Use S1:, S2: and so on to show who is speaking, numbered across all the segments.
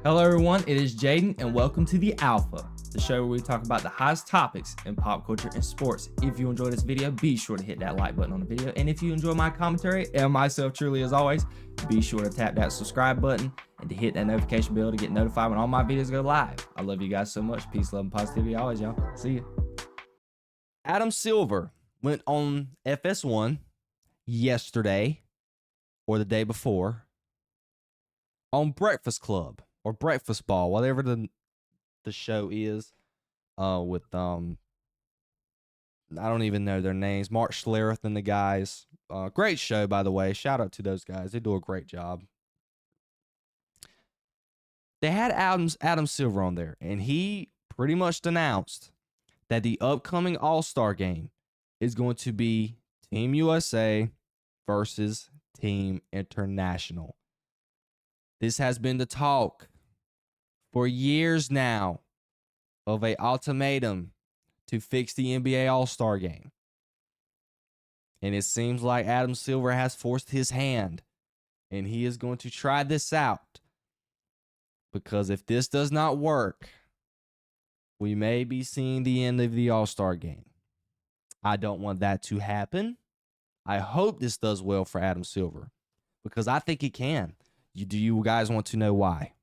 S1: Hello everyone, it is Jayden and welcome to The Alpha, the show where we talk about the hottest topics in pop culture and sports. If you enjoyed this video, be sure to hit that like button on the video, and if you enjoy my commentary and myself truly as always, be sure to tap that subscribe button and to hit that notification bell to get notified when all my videos go live. I love you guys so much. Peace, love, and positivity always, y'all. See ya. Adam Silver went on FS1 yesterday or the day before on Breakfast Club or Breakfast Ball, whatever the show is, with I don't even know their names. Mark Schlereth and the guys. Great show, by the way. Shout out to those guys. They do a great job. They had Adam Silver on there, and he pretty much announced that the upcoming All-Star game is going to be Team USA versus Team International. This has been the talk for years now of an ultimatum to fix the NBA All-Star game. And it seems like Adam Silver has forced his hand, and he is going to try this out. Because if this does not work, we may be seeing the end of the All-Star game. I don't want that to happen. I hope this does well for Adam Silver, because I think it can. Do you guys want to know why?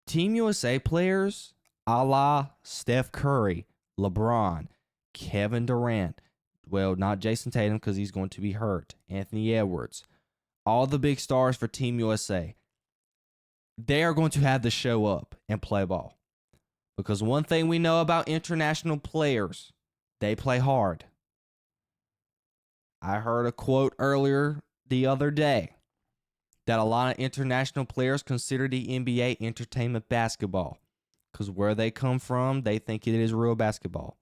S1: Team USA players a la Steph Curry, LeBron, Kevin Durant, well, not Jason Tatum because he's going to be hurt, Anthony Edwards, all the big stars for Team USA, they are going to have to show up and play ball. Because one thing we know about international players, they play hard. I heard a quote earlier the other day that a lot of international players consider the NBA entertainment basketball because where they come from, they think it is real basketball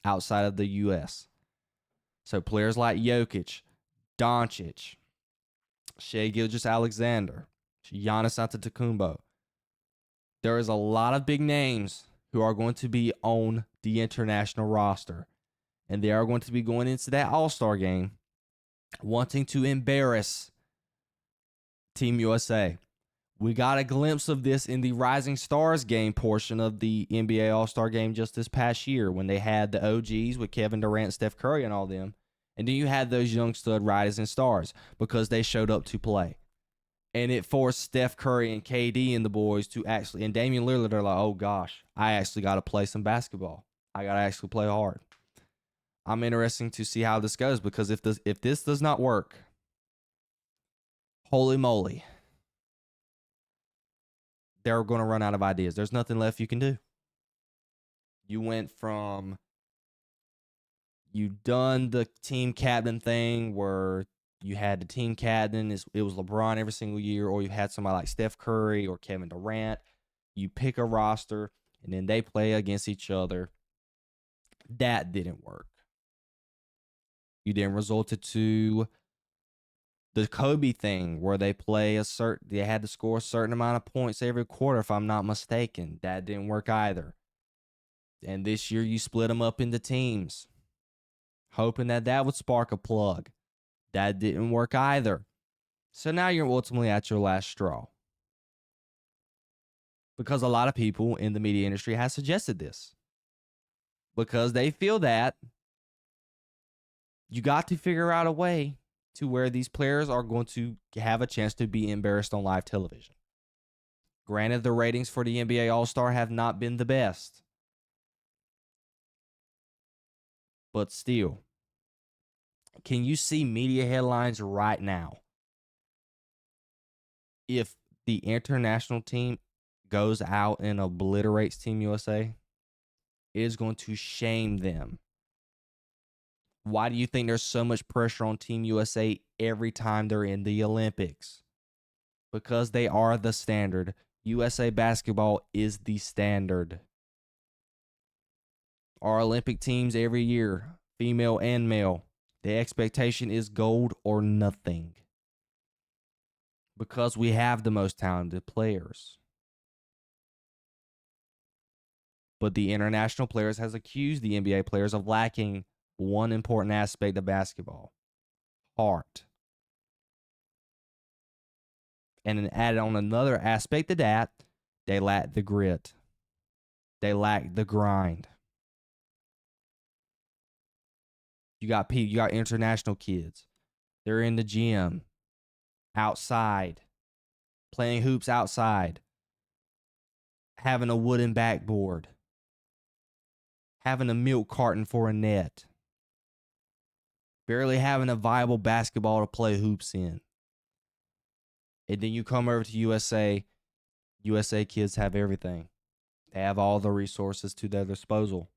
S1: outside of the U.S. So players like Jokic, Doncic, Shai Gilgeous-Alexander, Giannis Antetokounmpo, there is a lot of big names who are going to be on the international roster, and they are going to be going into that All-Star game wanting to embarrass Team USA. We got a glimpse of this in the Rising Stars game portion of the NBA All-Star game just this past year when they had the OGs with Kevin Durant, Steph Curry, and all them. And then you had those young stud Rising Stars because they showed up to play. And it forced Steph Curry and KD and the boys to actually, and Damian Lillard are like, oh gosh, I actually got to play some basketball. I got to actually play hard. I'm interested to see how this goes because if this does not work, holy moly, they're going to run out of ideas. There's nothing left you can do. You went from, you done the team captain thing where you had the team captain, it was LeBron every single year, or you had somebody like Steph Curry or Kevin Durant. You pick a roster, and then they play against each other. That didn't work. You then resulted to the Kobe thing where they had to score a certain amount of points every quarter, if I'm not mistaken. That didn't work either. And this year you split them up into teams, hoping that would spark a plug. That didn't work either. So now you're ultimately at your last straw. Because a lot of people in the media industry have suggested this. Because they feel that you got to figure out a way to where these players are going to have a chance to be embarrassed on live television. Granted, the ratings for the NBA All-Star have not been the best. But still, can you see media headlines right now? If the international team goes out and obliterates Team USA, it is going to shame them. Why do you think there's so much pressure on Team USA every time they're in the Olympics? Because they are the standard. USA basketball is the standard. Our Olympic teams every year, female and male, the expectation is gold or nothing. Because we have the most talented players. But the international players has accused the NBA players of lacking one important aspect of basketball: heart. And then added on another aspect of that, they lack the grit. They lack the grind. You got international kids. They're in the gym, outside, playing hoops outside, having a wooden backboard, having a milk carton for a net, barely having a viable basketball to play hoops in. And then you come over to USA. USA kids have everything. They have all the resources to their disposal.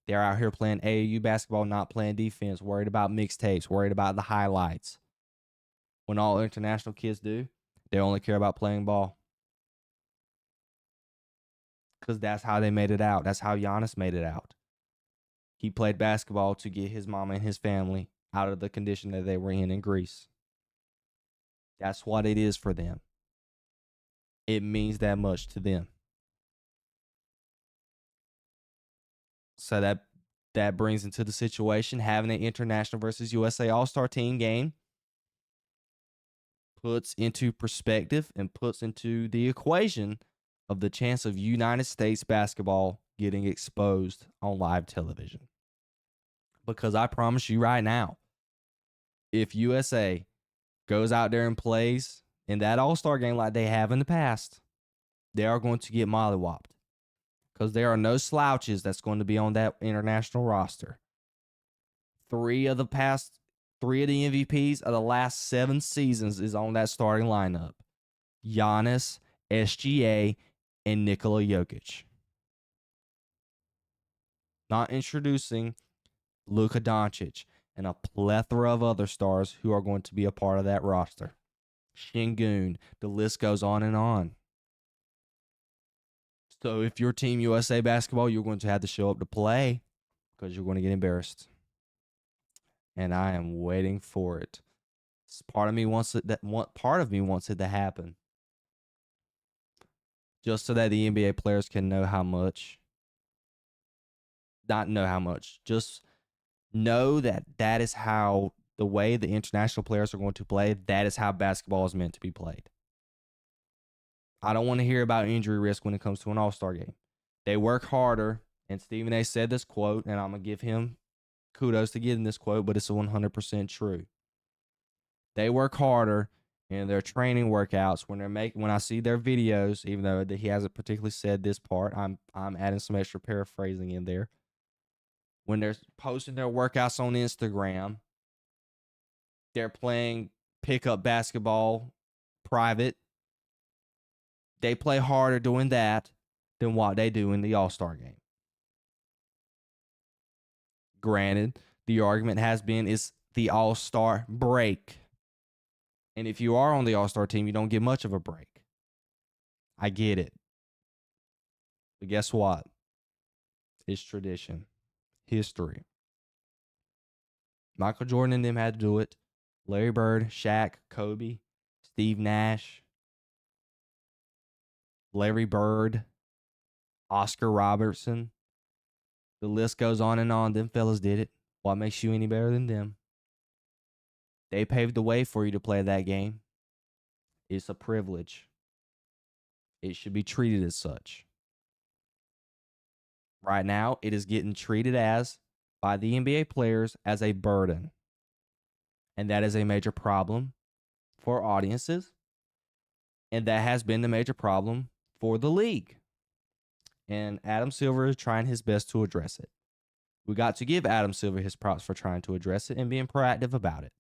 S1: They're out here playing AAU basketball, not playing defense, worried about mixtapes, worried about the highlights. When all international kids do, they only care about playing ball. Because that's how they made it out. That's how Giannis made it out. He played basketball to get his mama and his family out of the condition that they were in Greece. That's what it is for them. It means that much to them. So that brings into the situation, having an international versus USA All-Star team game puts into perspective and puts into the equation of the chance of United States basketball getting exposed on live television. Because I promise you right now, if USA goes out there and plays in that All-Star game like they have in the past, they are going to get mollywopped. Because there are no slouches that's going to be on that international roster. Three of the MVPs of the last 7 seasons is on that starting lineup. Giannis, SGA, and Nikola Jokic. Not introducing Luka Doncic and a plethora of other stars who are going to be a part of that roster. Şengün, the list goes on and on. So if you're Team USA basketball, you're going to have to show up to play because you're going to get embarrassed. And I am waiting for it. Part of me wants it to happen. Just so that the NBA players can know how much. Not know how much. Just know that is how the way the international players are going to play, that is how basketball is meant to be played. I don't want to hear about injury risk when it comes to an All-Star game. They work harder, and Stephen A. said this quote, and I'm going to give him kudos to getting this quote, but it's 100% true. They work harder in their training workouts when I see their videos, even though he hasn't particularly said this part, I'm adding some extra paraphrasing in there. When they're posting their workouts on Instagram, they're playing pickup basketball private. They play harder doing that than what they do in the All-Star game. Granted, the argument has been it's the All-Star break. And if you are on the All-Star team, you don't get much of a break. I get it. But guess what? It's tradition. History. Michael Jordan and them had to do it. Larry Bird, Shaq, Kobe, Steve Nash, Larry Bird, Oscar Robertson. The list goes on and on. Them fellas did it. What makes you any better than them? They paved the way for you to play that game. It's a privilege. It should be treated as such. Right now, it is getting treated by the NBA players as a burden. And that is a major problem for audiences. And that has been the major problem for the league. And Adam Silver is trying his best to address it. We got to give Adam Silver his props for trying to address it and being proactive about it.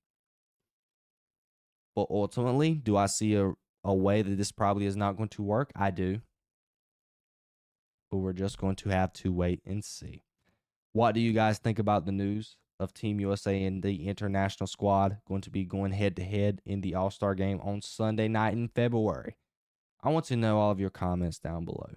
S1: But ultimately, do I see a way that this probably is not going to work? I do. But we're just going to have to wait and see. What do you guys think about the news of Team USA and the international squad going to be going head-to-head in the All-Star game on Sunday night in February? I want to know all of your comments down below.